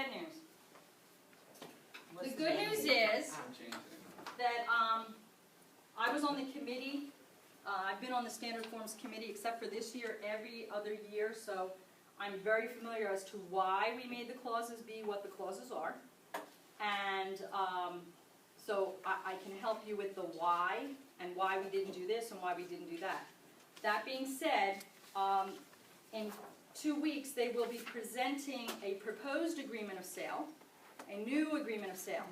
bad news? The good news is that I was on the committee. I've been on the Standard Forms Committee except for this year, every other year, so I'm very familiar as to why we made the clauses be what the clauses are. And so I can help you with the why and why we didn't do this and why we didn't do that. That being said, in 2 weeks they will be presenting a proposed agreement of sale, a new agreement of sale,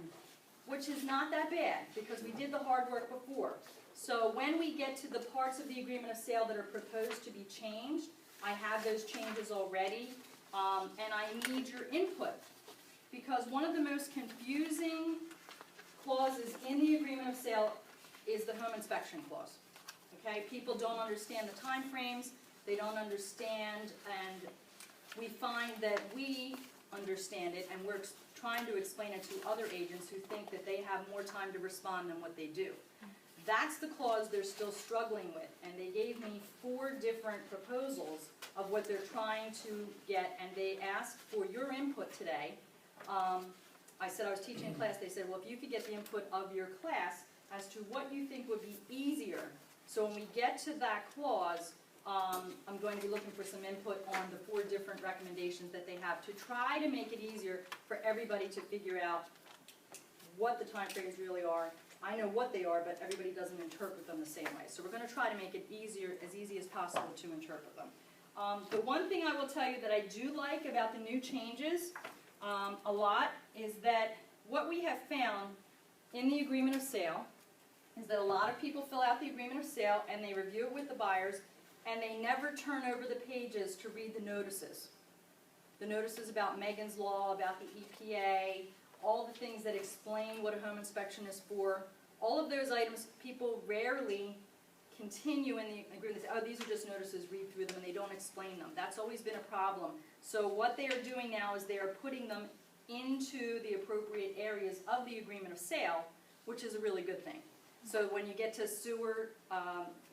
which is not that bad because we did the hard work before. So when we get to the parts of the agreement of sale that are proposed to be changed, I have those changes already, and I need your input. Because one of the most confusing clauses in the agreement of sale is the home inspection clause. Okay, people don't understand the time frames, they don't understand, and we find that we understand it, and we're trying to explain it to other agents who think that they have more time to respond than what they do. That's the clause they're still struggling with, and they gave me 4 different proposals of what they're trying to get, and they asked for your input today. I said I was teaching a class. They said, well, if you could get the input of your class as to what you think would be easier. So when we get to that clause, I'm going to be looking for some input on the 4 different recommendations that they have to try to make it easier for everybody to figure out what the time frames really are. I know what they are, but everybody doesn't interpret them the same way. So we're going to try to make it easier, as easy as possible to interpret them. The one thing I will tell you that I do like about the new changes a lot is that what we have found in the agreement of sale is that a lot of people fill out the agreement of sale and they review it with the buyers and they never turn over the pages to read the notices. The notices about Megan's Law, about the EPA, all the things that explain what a home inspection is for. All of those items, people rarely continue in the agreement. They say, oh, these are just notices, read through them, and they don't explain them. That's always been a problem. So what they are doing now is they are putting them into the appropriate areas of the agreement of sale, which is a really good thing. So when you get to sewer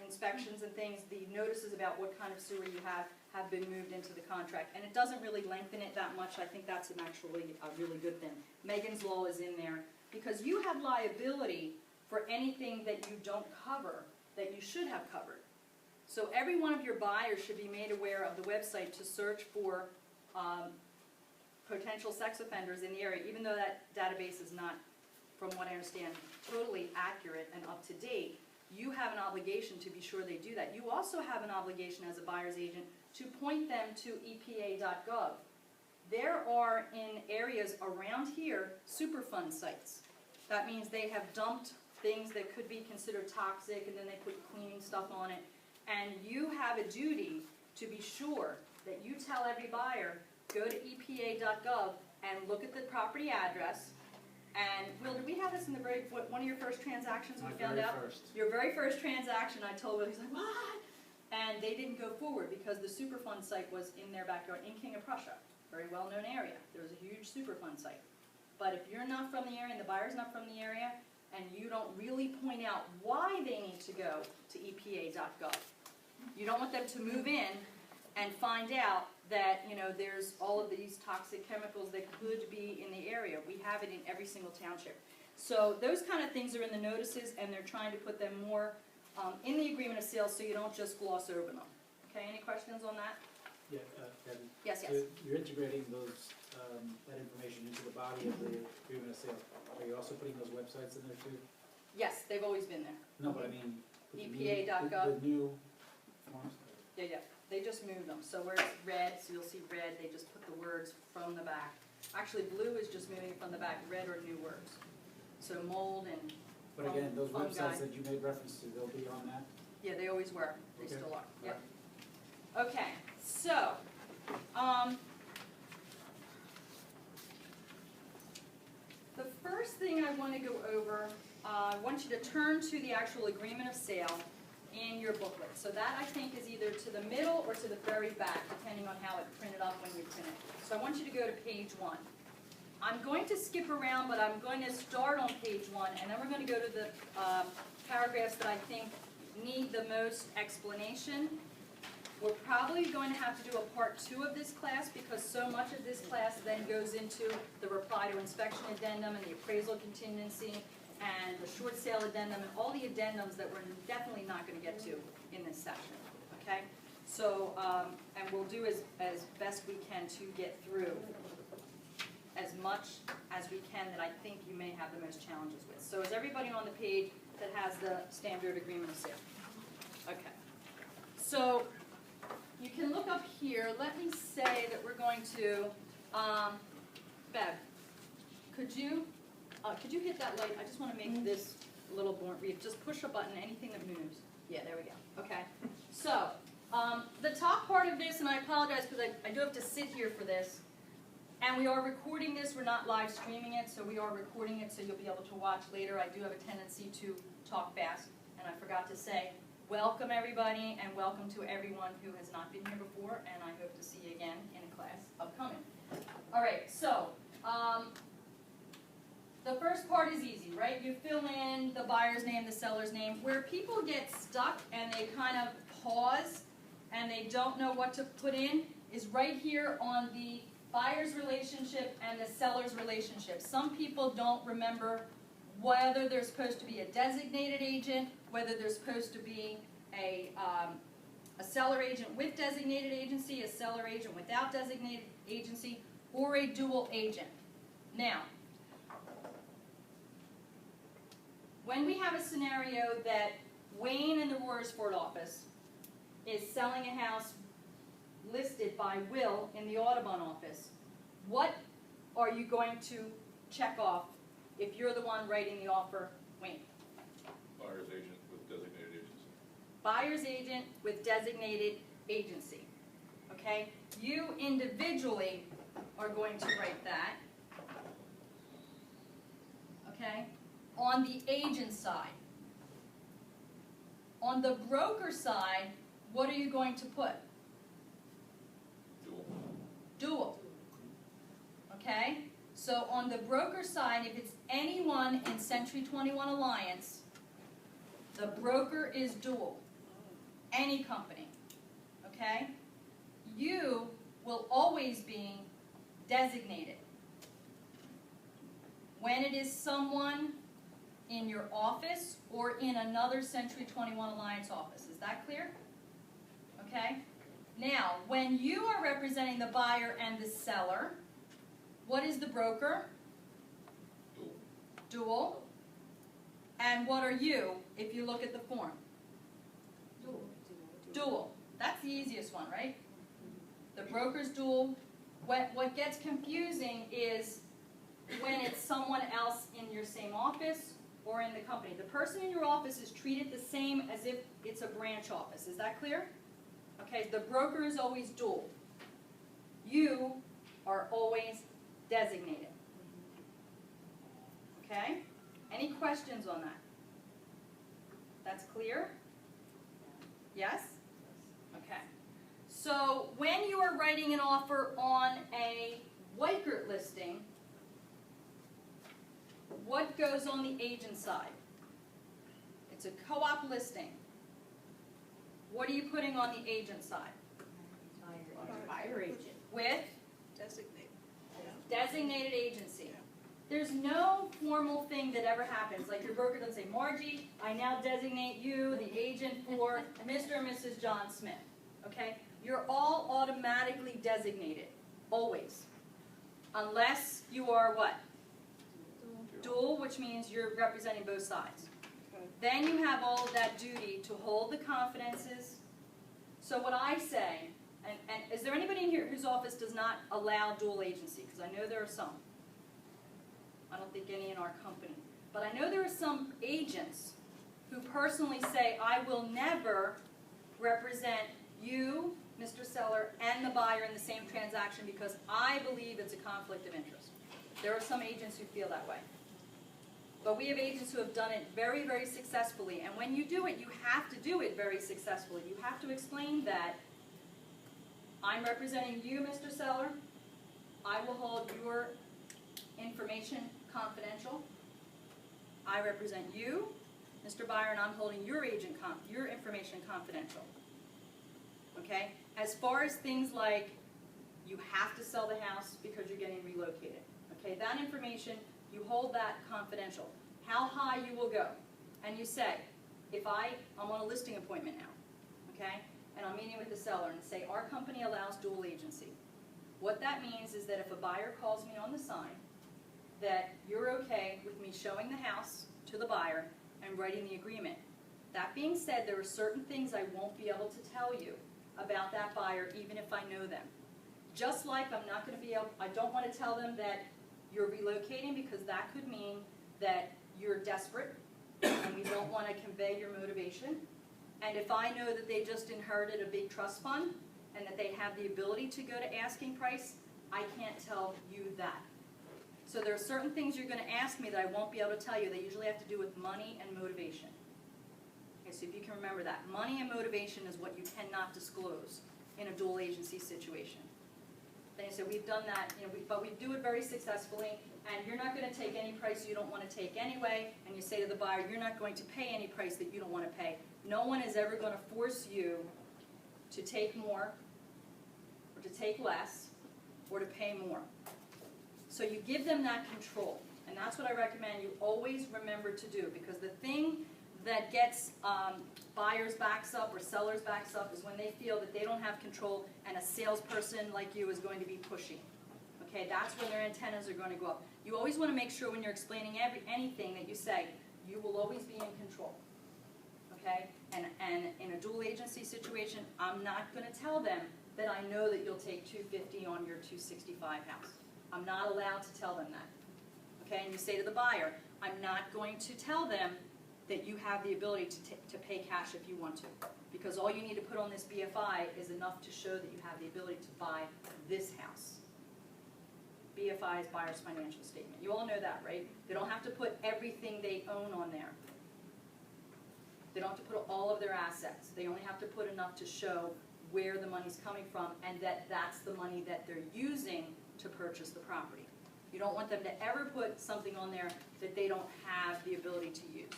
inspections and things, the notices about what kind of sewer you have been moved into the contract. And it doesn't really lengthen it that much. I think that's actually a really good thing. Megan's Law is in there because you have liability for anything that you don't cover that you should have covered. So every one of your buyers should be made aware of the website to search for potential sex offenders in the area, even though that database is not, from what I understand, totally accurate and up to date. You have an obligation to be sure they do that. You also have an obligation as a buyer's agent to point them to EPA.gov. There are, in areas around here, Superfund sites. That means they have dumped things that could be considered toxic and then they put cleaning stuff on it. And you have a duty to be sure that you tell every buyer, go to EPA.gov and look at the property address. And Will, did we have this in the one of your first transactions we found out? First. Your very first transaction, I told Will, he's like, what? And they didn't go forward because the Superfund site was in their backyard in King of Prussia, very well-known area. There was a huge Superfund site. But if you're not from the area and the buyer's not from the area, and you don't really point out why they need to go to EPA.gov, you don't want them to move in and find out that, you know, there's all of these toxic chemicals that could be in the area. We have it in every single township. So those kind of things are in the notices, and they're trying to put them more in the agreement of sale so you don't just gloss over them. Okay, any questions on that? Yeah, Kevin. Yes, yes. So you're integrating those that information into the body of the agreement of sale. Are you also putting those websites in there too? Yes, they've always been there. No, but I mean EPA.gov. The new forms. Yeah, yeah. They just moved them. So where it's red, so you'll see red, they just put the words from the back. Actually, blue is just moving from the back, red are new words. So mold and But again, those fungi. websites that you made reference to, they'll be on that? Yeah, they always were. They Okay. still are. All Yep. right. Okay, so the first thing I want to go over, I want you to turn to the actual agreement of sale in your booklet. So that, I think, is either to the middle or to the very back, depending on how it's printed up when you print it. So I want you to go to page 1. I'm going to skip around, but I'm going to start on page 1, and then we're going to go to the paragraphs that I think need the most explanation. We're probably going to have to do a part 2 of this class because so much of this class then goes into the reply to inspection addendum and the appraisal contingency and the short sale addendum and all the addendums that we're definitely not going to get to in this session, okay? So, and we'll do as best we can to get through as much as we can that I think you may have the most challenges with. So is everybody on the page that has the standard agreement of sale? Okay. So you can look up here. Let me say that we're going to, Bev, could you hit that light? I just want to make this a little more brief. Just push a button, anything that moves. Yeah, there we go. Okay. So the top part of this, and I apologize because I do have to sit here for this, and we are recording this. We're not live streaming it, so we are recording it so you'll be able to watch later. I do have a tendency to talk fast, and I forgot to say, welcome everybody, and welcome to everyone who has not been here before, and I hope to see you again in a class upcoming. All right, so the first part is easy, right? You fill in the buyer's name, the seller's name. Where people get stuck and they kind of pause and they don't know what to put in is right here on the buyer's relationship and the seller's relationship. Some people don't remember whether there's supposed to be a designated agent, whether there's supposed to be a seller agent with designated agency, a seller agent without designated agency, or a dual agent. Now, when we have a scenario that Wayne in the Royersford office is selling a house listed by Will in the Audubon office, what are you going to check off if you're the one writing the offer, Wayne? Buyer's agent with designated agency. Buyer's agent with designated agency. Okay? You individually are going to write that. Okay? On the agent side. On the broker side, what are you going to put? Dual. Dual. Okay? So on the broker side, if it's anyone in Century 21 Alliance, the broker is dual. Any company. Okay? You will always be designated. When it is someone in your office or in another Century 21 Alliance office. Is that clear? Okay? Now, when you are representing the buyer and the seller, what is the broker? Dual. Dual. And what are you if you look at the form? Dual. Dual. That's the easiest one, right? The broker's dual. What gets confusing is when it's someone else in your same office or in the company. The person in your office is treated the same as if it's a branch office. Is that clear? Okay, the broker is always dual. You are always designated. Okay? Any questions on that? That's clear? Yes? Okay. So when you are writing an offer on a Weichert listing, what goes on the agent side? It's a co-op listing. What are you putting on the agent side? Buyer agent. With Designate. designated agency. There's no formal thing that ever happens. Like your broker doesn't say, Margie, I now designate you the agent for Mr. and Mrs. John Smith. Okay? You're all automatically designated. Always. Unless you are what? Dual, which means you're representing both sides. Okay. Then you have all of that duty to hold the confidences. So what I say, and is there anybody in here whose office does not allow dual agency? Because I know there are some. I don't think any in our company. But I know there are some agents who personally say, I will never represent you, Mr. Seller, and the buyer in the same transaction because I believe it's a conflict of interest. There are some agents who feel that way. But we have agents who have done it very, very successfully. And when you do it, you have to do it very successfully. You have to explain that I'm representing you, Mr. Seller. I will hold your information confidential. I represent you, Mr. Buyer, and I'm holding your information confidential. okay? As far as things like you have to sell the house because you're getting relocated, okay? That information, you hold that confidential. How high you will go. And you say, if I'm on a listing appointment now, okay? And I'm meeting with the seller and say, our company allows dual agency. What that means is that if a buyer calls me on the sign, that you're okay with me showing the house to the buyer and writing the agreement. That being said, there are certain things I won't be able to tell you about that buyer even if I know them. Just like I'm not going to be able, I don't want to tell them that you're relocating because that could mean that you're desperate and we don't want to convey your motivation. And if I know that they just inherited a big trust fund and that they have the ability to go to asking price, I can't tell you that. So there are certain things you're going to ask me that I won't be able to tell you. They usually have to do with money and motivation. Okay, so if you can remember that. Money and motivation is what you cannot disclose in a dual agency situation. Then you say, we've done that, but we do it very successfully, and you're not going to take any price you don't want to take anyway, and you say to the buyer, you're not going to pay any price that you don't want to pay. No one is ever going to force you to take more, or to take less, or to pay more. So you give them that control, and that's what I recommend you always remember to do, because the thing that gets buyers backs up or sellers backs up is when they feel that they don't have control and a salesperson like you is going to be pushy. Okay, that's when their antennas are going to go up. You always want to make sure when you're explaining anything that you say, you will always be in control. Okay, and in a dual agency situation, I'm not going to tell them that I know that you'll take $250 on your $265 house. I'm not allowed to tell them that. Okay, and you say to the buyer, I'm not going to tell them that you have the ability to pay cash if you want to. Because all you need to put on this BFI is enough to show that you have the ability to buy this house. BFI is buyer's financial statement. You all know that, right? They don't have to put everything they own on there. They don't have to put all of their assets. They only have to put enough to show where the money's coming from and that that's the money that they're using to purchase the property. You don't want them to ever put something on there that they don't have the ability to use.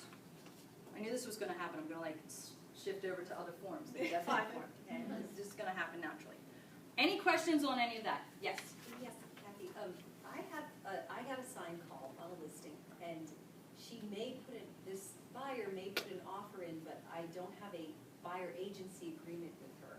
I knew this was going to happen. I'm going to shift over to other forms, the BFI form. Okay? It's just going to happen naturally. Any questions on any of that? Yes. Yes, Kathy. I got a sign call on a listing, and this buyer may put an offer in, but I don't have a buyer agency agreement with her.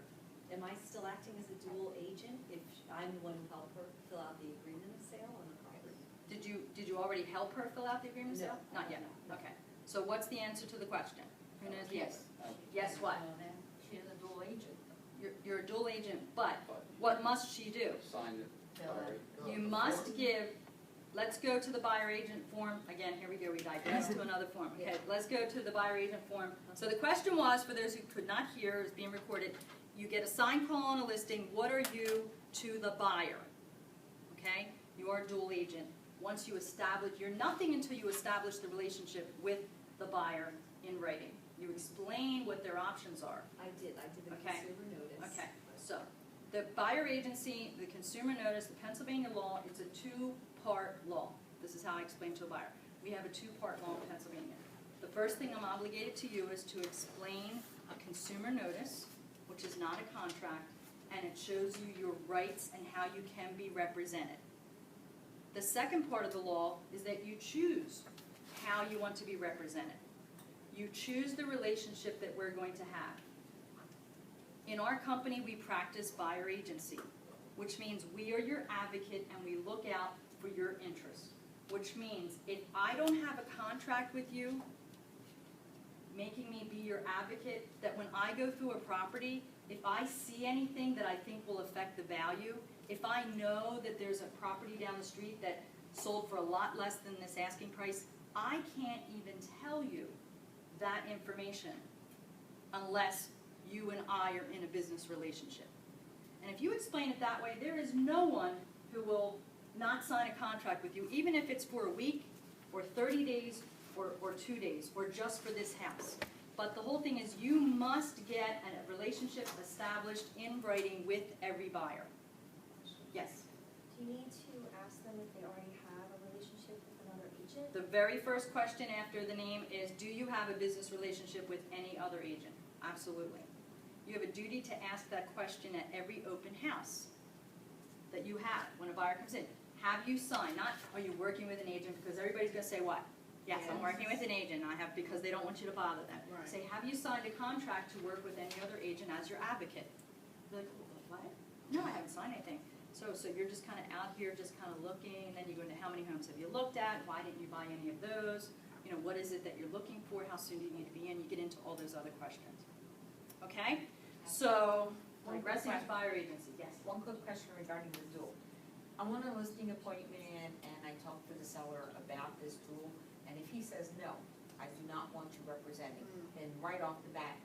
Am I still acting as a dual agent if I'm the one who helped her fill out the agreement of sale on the property? Did you already help her fill out the agreement of sale? No. Not yet. No. Okay. So what's the answer to the question? Who knows the answer? Yes, what? She's a dual agent. You're a dual agent, but what must she do? Sign it. You must give, let's go to the buyer agent form. Again, here we go, we digress to another form. Okay, let's go to the buyer agent form. So the question was, for those who could not hear, it's being recorded, you get a sign call on a listing, what are you to the buyer? Okay, you are a dual agent. Once you establish, you're nothing until you establish the relationship with the buyer in writing. You explain what their options are. I did the Okay. consumer notice. Okay, so the buyer agency, the consumer notice, the Pennsylvania law, it's a two-part law. This is how I explain to a buyer. We have a two-part law in Pennsylvania. The first thing I'm obligated to you is to explain a consumer notice, which is not a contract, and it shows you your rights and how you can be represented. The second part of the law is that you choose how you want to be represented. You choose the relationship that we're going to have. In our company, we practice buyer agency, which means we are your advocate and we look out for your interests. Which means if I don't have a contract with you, making me be your advocate, that when I go through a property, if I see anything that I think will affect the value, if I know that there's a property down the street that sold for a lot less than this asking price, I can't even tell you that information unless you and I are in a business relationship. And if you explain it that way, there is no one who will not sign a contract with you, even if it's for a week or 30 days or 2 days or just for this house. But the whole thing is you must get a relationship established in writing with every buyer. Yes? Do you need to ask them if they already have a relationship with another agent? The very first question after the name is, do you have a business relationship with any other agent? Absolutely. You have a duty to ask that question at every open house that you have when a buyer comes in. Have you signed, not are you working with an agent, because everybody's gonna say what? Yes, I'm working with an agent, I have, because they don't want you to bother them. Right. Say, have you signed a contract to work with any other agent as your advocate? They're like, what? No, I haven't signed anything. So you're just kind of out here, just kind of looking, and then you go into how many homes have you looked at? Why didn't you buy any of those? You know, what is it that you're looking for? How soon do you need to be in? You get into all those other questions. Okay? So, like residence buyer agency, yes. One quick question regarding the dual. I want a listing appointment and I talk to the seller about this dual, and if he says, no, I do not want you representing, then right off the bat,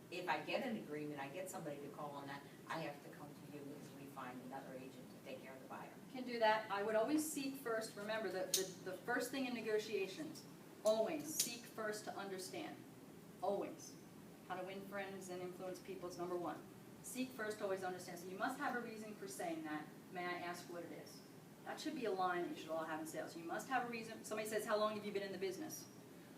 if I get an agreement, I get somebody to call on that, I have to come to you because we find another agent to take care of the buyer. Can do that. I would always seek first, remember, the first thing in negotiations, always seek first to understand. Always. How to win friends and influence people is number one. Seek first, always understand. So you must have a reason for saying that. May I ask what it is? That should be a line that you should all have in sales. You must have a reason. Somebody says, how long have you been in the business?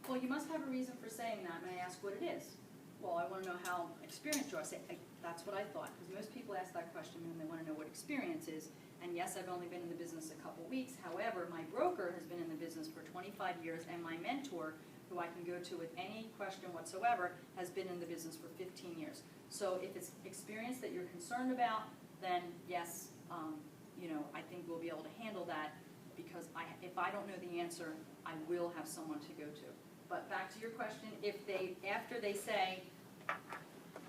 Well, you must have a reason for saying that. May I ask what it is? Well, I want to know how experienced you are. I say, that's what I thought. Because most people ask that question and they want to know what experience is. And yes, I've only been in the business a couple weeks. However, my broker has been in the business for 25 years, and my mentor, who I can go to with any question whatsoever, has been in the business for 15 years. So if it's experience that you're concerned about, then yes, you know, I think we'll be able to handle that, because if I don't know the answer, I will have someone to go to. But back to your question, after they say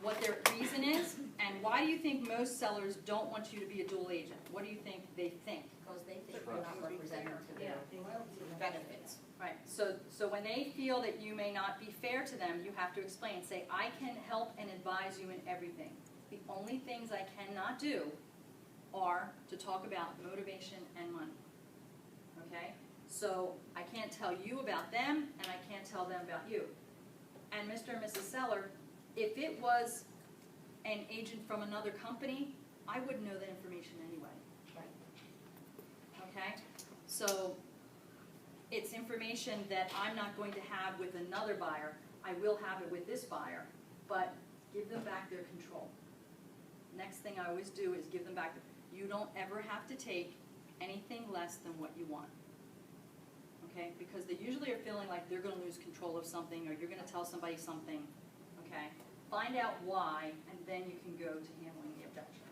what their reason is, and why do you think most sellers don't want you to be a dual agent? What do you think they think? Because they think we're not representing to their benefits. Right, so when they feel that you may not be fair to them, you have to explain, say, I can help and advise you in everything. The only things I cannot do are to talk about motivation and money, okay? So I can't tell you about them, and I can't tell them about you. And Mr. and Mrs. Seller, if it was an agent from another company, I wouldn't know that information anyway. Right. Okay? So it's information that I'm not going to have with another buyer. I will have it with this buyer, but give them back their control. Next thing I always do is give them back. You don't ever have to take anything less than what you want. Okay? Because they usually are feeling like they're going to lose control of something, or you're going to tell somebody something. Okay? Find out why, and then you can go to handling the objection.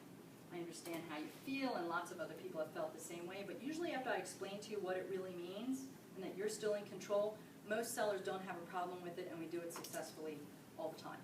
I understand how you feel, and lots of other people have felt the same way, but usually after I explain to you what it really means, and that you're still in control, most sellers don't have a problem with it, and we do it successfully all the time.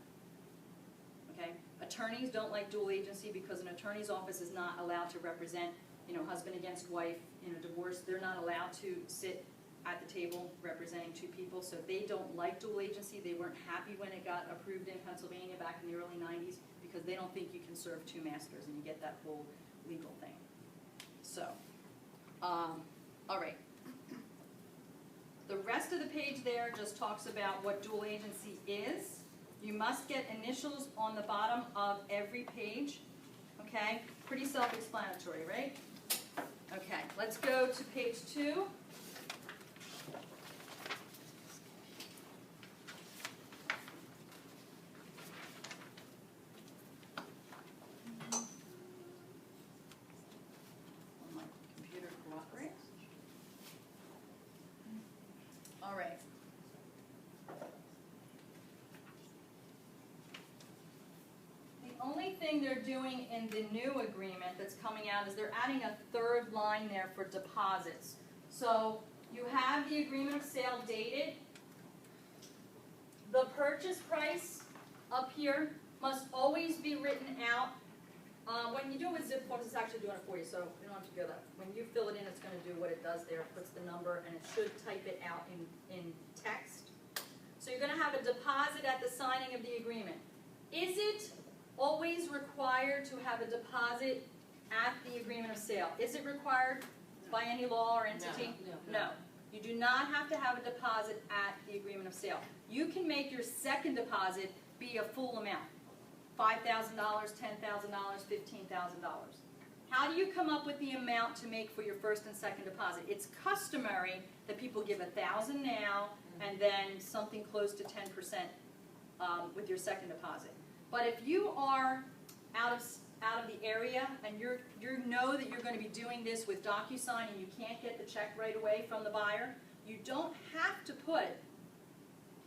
Okay? Attorneys don't like dual agency because an attorney's office is not allowed to represent, you know, husband against wife in a divorce. They're not allowed to sit at the table representing two people, so they don't like dual agency. They weren't happy when it got approved in Pennsylvania back in the early 90s because they don't think you can serve two masters, and you get that whole legal thing. So, all right. The rest of the page there just talks about what dual agency is. You must get initials on the bottom of every page, okay? Pretty self-explanatory, right? Okay, let's go to page 2. Will my computer cooperate? All right. The only thing they're doing in the new agreement that's coming out is they're adding a third line there for deposits. So you have the agreement of sale dated. The purchase price up here must always be written out. When you do it with zip forms, it's actually doing it for you, so you don't have to go that. When you fill it in, it's going to do what it does there. It puts the number, and it should type it out in text. So you're going to have a deposit at the signing of the agreement. Is it always required to have a deposit at the agreement of sale? Is it required by any law or entity? No. You do not have to have a deposit at the agreement of sale. You can make your second deposit be a full amount. $5,000, $10,000, $15,000. How do you come up with the amount to make for your first and second deposit? It's customary that people give $1,000 now and then something close to 10% with your second deposit. But if you are out of the area and you know that you're going to be doing this with DocuSign and you can't get the check right away from the buyer, you don't have to put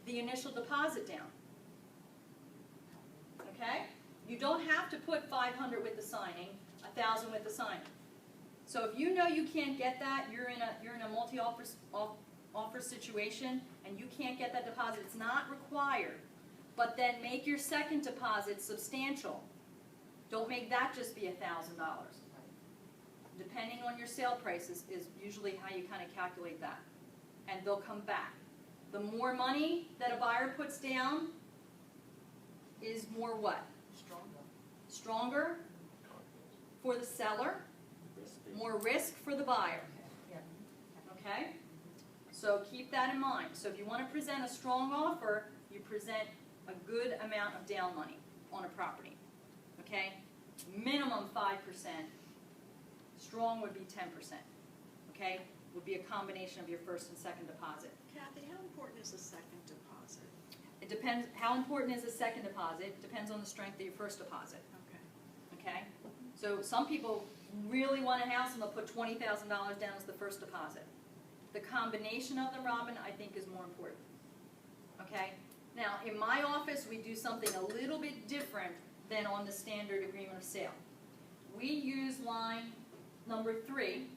the initial deposit down. Okay? You don't have to put $500 with the signing, $1,000 with the signing. So if you know you can't get that, you're in a multi-offer situation and you can't get that deposit, it's not required. But then make your second deposit substantial. Don't make that just be $1,000. Depending on your sale price is usually how you kind of calculate that. And they'll come back. The more money that a buyer puts down is more what? Stronger for the seller, more risk for the buyer. Okay? So keep that in mind. So if you want to present a strong offer, you present a good amount of down money on a property. Okay? Minimum 5%. Strong would be 10%. Okay? Would be a combination of your first and second deposit. Kathy, how important is the second deposit? It depends, how important is the second deposit? Depends on the strength of your first deposit. Okay. Okay? So some people really want a house and they'll put $20,000 down as the first deposit. The combination of them, Robin, I think is more important. Okay? Now, in my office, we do something a little bit different than on the standard agreement of sale. We use line number 3,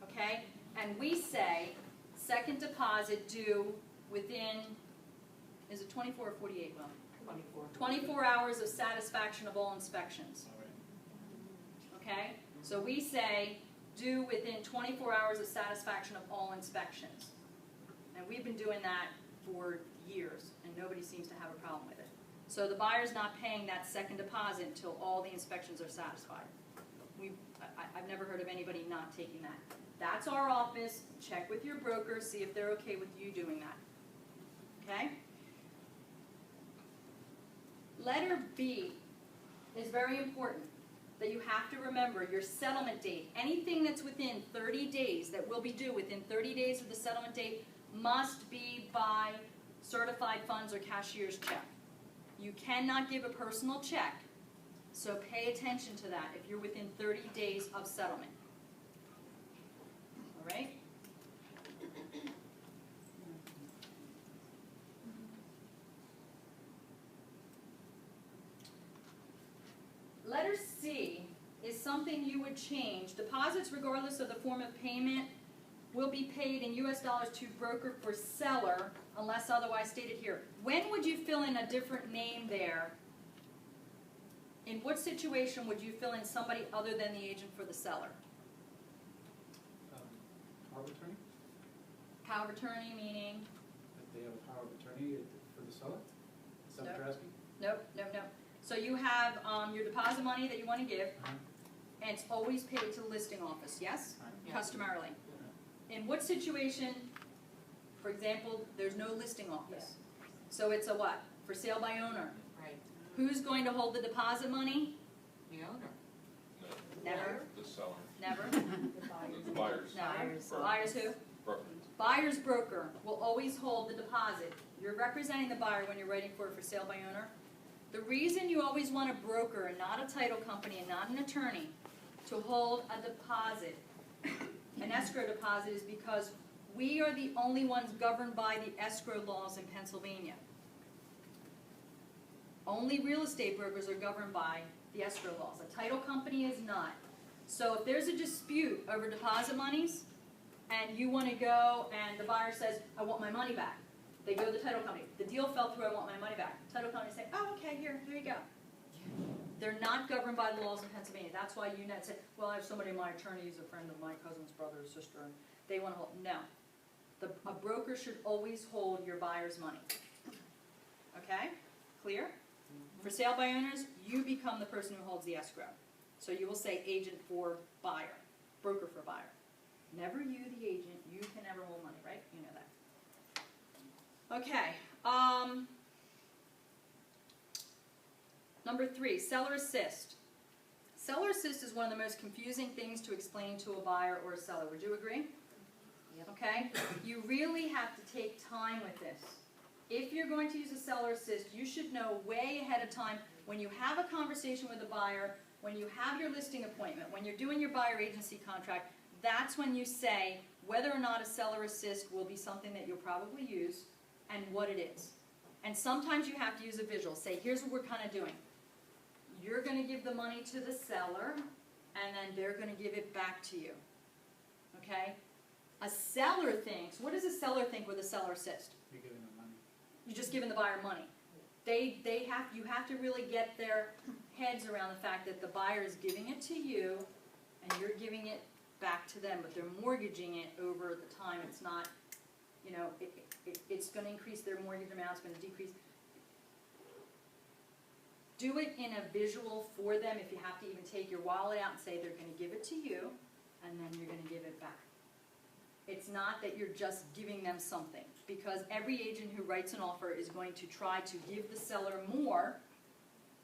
okay? And we say second deposit due within, is it 24 or 48, Will? 24 hours of satisfaction of all inspections. Okay? So we say due within 24 hours of satisfaction of all inspections. And we've been doing that for years, and nobody seems to have a problem with it. So the buyer's not paying that second deposit until all the inspections are satisfied. I've never heard of anybody not taking that. That's our office. Check with your broker, see if they're okay with you doing that. Okay? Letter B is very important, that you have to remember your settlement date. Anything that's within 30 days, that will be due within 30 days of the settlement date, must be by certified funds or cashier's check. You cannot give a personal check, so pay attention to that if you're within 30 days of settlement. All right? Letter C is something you would change. Deposits, regardless of the form of payment, will be paid in US dollars to broker for seller unless otherwise stated here. When would you fill in a different name there? In what situation would you fill in somebody other than the agent for the seller? Power of attorney? Power of attorney meaning? That they have a power of attorney for the seller? Is that what you're asking? Nope, nope, nope. So you have your deposit money that you want to give, and it's always paid to the listing office, yes? Right. Customarily. In what situation, for example, there's no listing office? So it's a what? For sale by owner. Right. Who's going to hold the deposit money? The owner. Never. The seller, Never. the buyers. No. Broker. Buyers who? Broker. Buyer's broker will always hold the deposit. You're representing the buyer when you're writing for sale by owner. The reason you always want a broker and not a title company and not an attorney to hold a deposit, an escrow deposit, is because we are the only ones governed by the escrow laws in Pennsylvania. Only real estate brokers are governed by the escrow laws. A title company is not. So if there's a dispute over deposit monies and you want to go and the buyer says, I want my money back. They go to the title company. The deal fell through, I want my money back. Title company say, oh, okay, here you go. They're not governed by the laws in Pennsylvania. That's why UNET said, well, I have somebody, my attorney is a friend of my cousin's brother or sister, and they want to hold. No. A broker should always hold your buyer's money. Okay? Clear? For sale by owners, you become the person who holds the escrow. So you will say agent for buyer, broker for buyer. Never you, the agent. You can never hold money, right? You know that. Okay. Number 3, seller assist. Seller assist is one of the most confusing things to explain to a buyer or a seller. Would you agree? Yep. Okay? You really have to take time with this. If you're going to use a seller assist, you should know way ahead of time when you have a conversation with the buyer, when you have your listing appointment, when you're doing your buyer agency contract, that's when you say whether or not a seller assist will be something that you'll probably use and what it is. And sometimes you have to use a visual. Say, here's what we're kind of doing. You're going to give the money to the seller, and then they're going to give it back to you. Okay? A seller thinks, what does a seller think with a seller assist? You're giving them money. You're just giving the buyer money. You have to really get their heads around the fact that the buyer is giving it to you, and you're giving it back to them, but they're mortgaging it over the time. It's not, you know, it's going to increase their mortgage amount, it's going to decrease. Do it in a visual for them. If you have to even take your wallet out and say they're going to give it to you, and then you're going to give it back. It's not that you're just giving them something, because every agent who writes an offer is going to try to give the seller more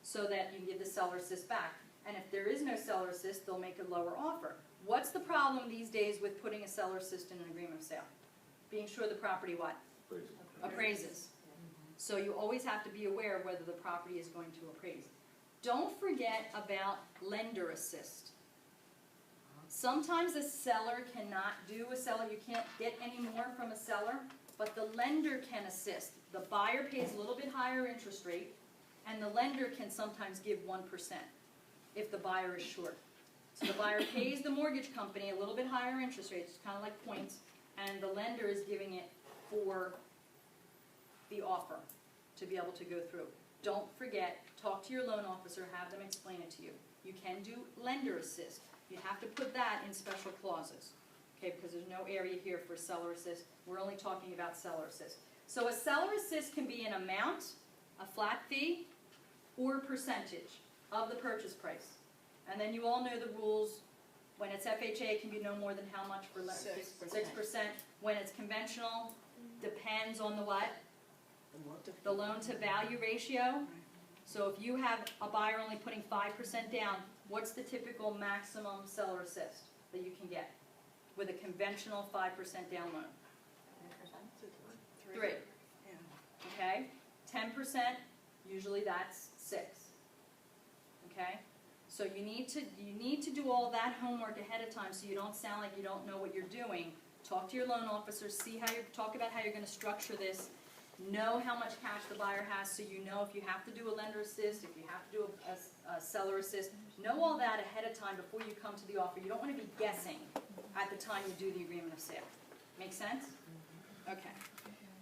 so that you can give the seller assist back. And if there is no seller assist, they'll make a lower offer. What's the problem these days with putting a seller assist in an agreement of sale? Being sure the property what? Appraises. So you always have to be aware of whether the property is going to appraise. Don't forget about lender assist. Sometimes a seller cannot do a seller, you can't get any more from a seller, but the lender can assist. The buyer pays a little bit higher interest rate, and the lender can sometimes give 1% if the buyer is short. So the buyer pays the mortgage company a little bit higher interest rate, it's kind of like points, and the lender is giving it for the offer to be able to go through. Don't forget, talk to your loan officer, have them explain it to you. You can do lender assist. You have to put that in special clauses, okay, because there's no area here for seller assist. We're only talking about seller assist. So a seller assist can be an amount, a flat fee, or percentage of the purchase price. And then you all know the rules. When it's FHA, it can be no more than how much for 6%. When it's conventional, depends on the what? The loan to value ratio. So if you have a buyer only putting 5% down, what's the typical maximum seller assist that you can get with a conventional 5% down loan? 3. Yeah. Okay? 10%, usually that's 6. Okay? So you need to do all that homework ahead of time so you don't sound like you don't know what you're doing. Talk to your loan officer, talk about how you're going to structure this. Know how much cash the buyer has so you know if you have to do a lender assist, if you have to do a seller assist. Know all that ahead of time before you come to the offer. You don't want to be guessing at the time you do the agreement of sale. Make sense? Okay.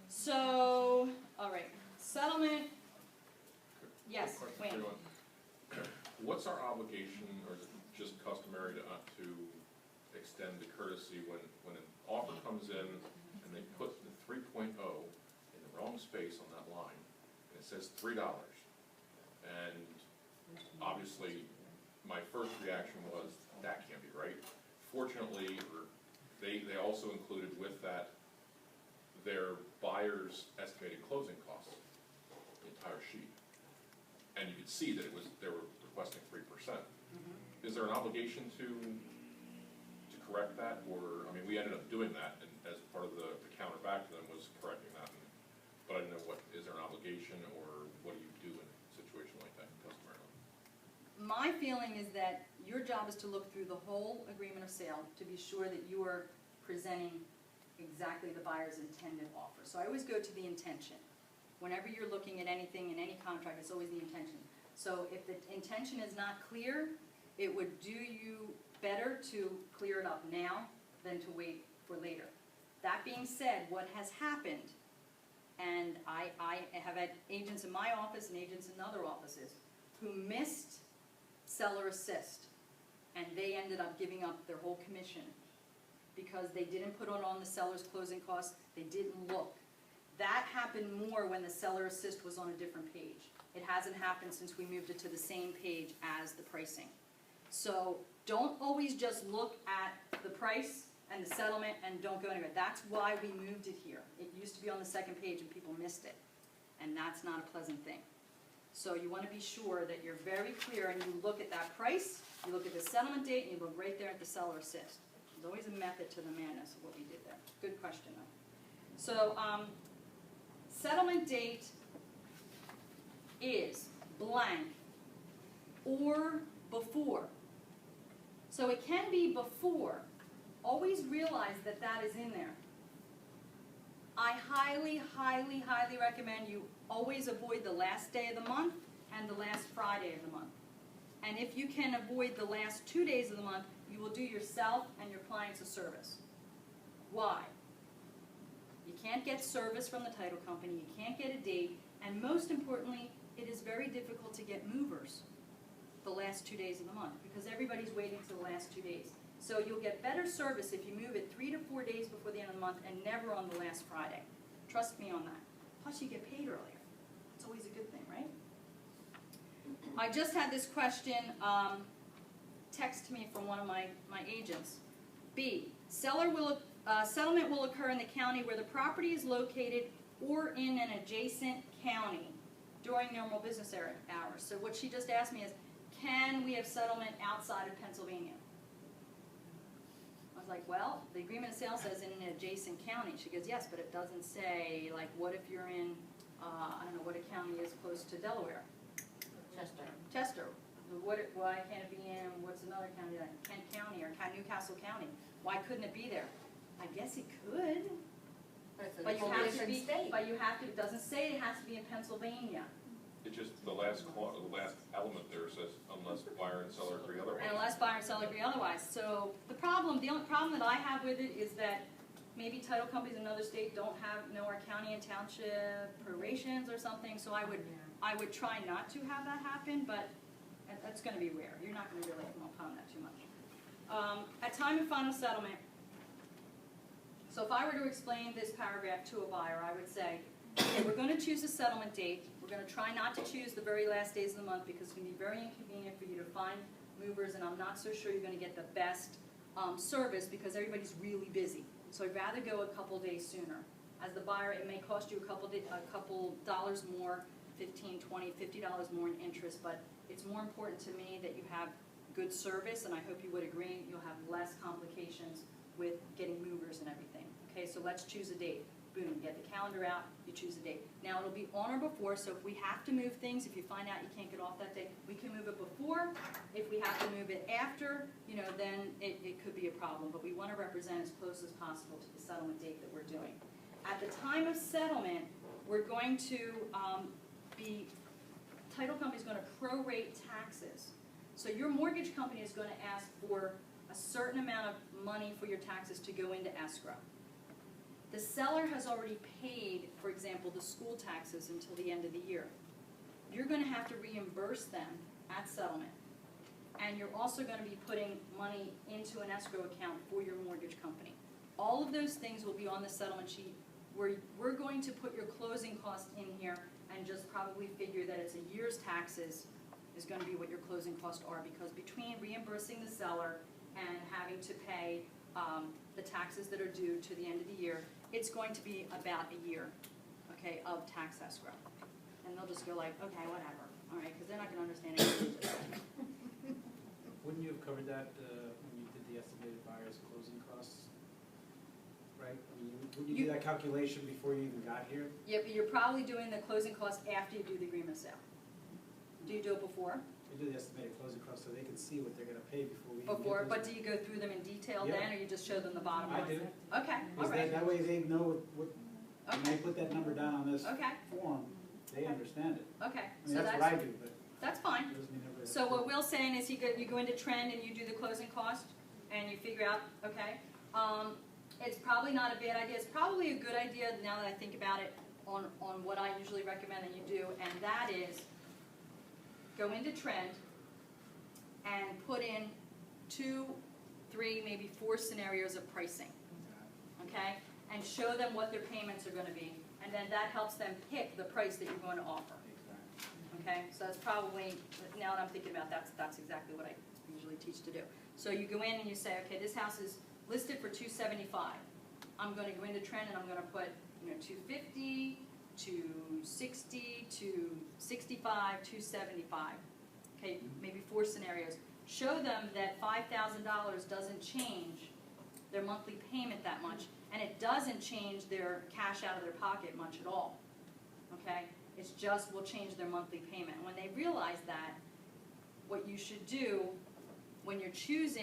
So, all right. Settlement. Yes, Wayne. What's our obligation, or is it just customary to extend the courtesy when an offer comes in and they put the 3.0 in the wrong space on that line, and it says $3, and obviously my first reaction was, that can't be right. Fortunately, they also included with that their buyer's estimated closing costs, the entire sheet. And you could see that they were requesting 3%. Is there an obligation to correct that, or, I mean, we ended up doing that, and as part of the counter back to them was correcting that, but I didn't know is there an obligation, or what do you do in a situation like that customarily? My feeling is that your job is to look through the whole agreement of sale to be sure that you are presenting exactly the buyer's intended offer. So I always go to the intention. Whenever you're looking at anything in any contract, it's always the intention. So if the intention is not clear, it would do you better to clear it up now than to wait for later. That being said, what has happened, and I have had agents in my office and agents in other offices who missed seller assist, and they ended up giving up their whole commission because they didn't put on the seller's closing costs, they didn't look. That happened more when the seller assist was on a different page. It hasn't happened since we moved it to the same page as the pricing. So don't always just look at the price and the settlement and don't go anywhere. That's why we moved it here. It used to be on the second page and people missed it. And that's not a pleasant thing. So you want to be sure that you're very clear and you look at that price, you look at the settlement date, and you look right there at the seller assist. There's always a method to the madness of what we did there. Good question, though. So, settlement date is blank or before. So it can be before. Always realize that that is in there. I highly, highly, highly recommend you always avoid the last day of the month and the last Friday of the month. And if you can avoid the last 2 days of the month, you will do yourself and your clients a service. Why? You can't get service from the title company, you can't get a date, and most importantly, it is very difficult to get movers the last 2 days of the month because everybody's waiting till the last 2 days. So you'll get better service if you move it 3 to 4 days before the end of the month and never on the last Friday. Trust me on that. Plus you get paid earlier. It's always a good thing, right? I just had this question text to me from one of my agents. B, settlement will occur in the county where the property is located or in an adjacent county during normal business hours. So what she just asked me is, can we have settlement outside of Pennsylvania? I was like, well, the agreement of sale says in an adjacent county. She goes, yes, but it doesn't say, like, what if you're in, I don't know, what a county is close to Delaware? Chester. Chester. Why can't it be in, what's another county, like Kent County or Newcastle County? Why couldn't it be there? I guess it could, but you have to be, it doesn't say it has to be in Pennsylvania. It's just the last element there says unless buyer and seller agree otherwise. And unless buyer and seller agree otherwise. So the only problem that I have with it is that maybe title companies in another state don't know our county and township prorations or something, so I would try not to have that happen, but that's going to be rare. You're not going to really come upon that too much. At time of final settlement, so if I were to explain this paragraph to a buyer, I would say, okay, we're going to choose a settlement date. We're going to try not to choose the very last days of the month because it's going to be very inconvenient for you to find movers, and I'm not so sure you're going to get the best service because everybody's really busy. So I'd rather go a couple days sooner. As the buyer, it may cost you a couple dollars more, $15, $20, $50 more in interest, but it's more important to me that you have good service, and I hope you would agree you'll have less complications with getting movers and everything. Okay, so let's choose a date. Boom, you get the calendar out, you choose a date. Now it'll be on or before, so if we have to move things, if you find out you can't get off that day, we can move it before. If we have to move it after, then it could be a problem, but we want to represent as close as possible to the settlement date that we're doing. At the time of settlement, we're going to title company is going to prorate taxes. So your mortgage company is going to ask for a certain amount of money for your taxes to go into escrow. The seller has already paid, for example, the school taxes until the end of the year. You're going to have to reimburse them at settlement. And you're also going to be putting money into an escrow account for your mortgage company. All of those things will be on the settlement sheet. We're going to put your closing costs in here and just probably figure that it's a year's taxes is going to be what your closing costs are, because between reimbursing the seller and having to pay the taxes that are due to the end of the year, it's going to be about a year, okay, of tax escrow. And they'll just go like, okay, whatever, all right, because they're not going to understand anything. Wouldn't you have covered that when you did the estimated buyer's closing costs? Right? I mean, wouldn't you do that calculation before you even got here? Yeah, but you're probably doing the closing costs after you do the agreement of sale. Do you do it before? We do the estimated closing costs so they can see what they're going to pay before we even Before, get but those. do you go through them in detail Yeah. then, or you just show them the bottom I line? do. Okay, all Because right. that way they know what, when they Okay, put that number down on this okay, form, they understand it. okay. I So mean, that's what I do, but that's fine. it doesn't mean everybody. So what Will's saying is you go into trend and you do the closing cost and you figure out, okay, it's probably not a bad idea. It's probably a good idea now that I think about it on what I usually recommend that you do, and that is go into trend and put in 2, 3, maybe 4 scenarios of pricing, okay? And show them what their payments are going to be, and then that helps them pick the price that you're going to offer. Okay, so that's probably, now that I'm thinking about that, that's exactly what I usually teach to do. So you go in and you say, okay, this house is listed for $275. I'm going to go into trend and I'm going to put, $250, $260, $265, $275. Okay, maybe 4 scenarios. Show them that $5,000 doesn't change their monthly payment that much, and it doesn't change their cash out of their pocket much at all. Okay? It's just will change their monthly payment. When they realize that, what you should do when you're choosing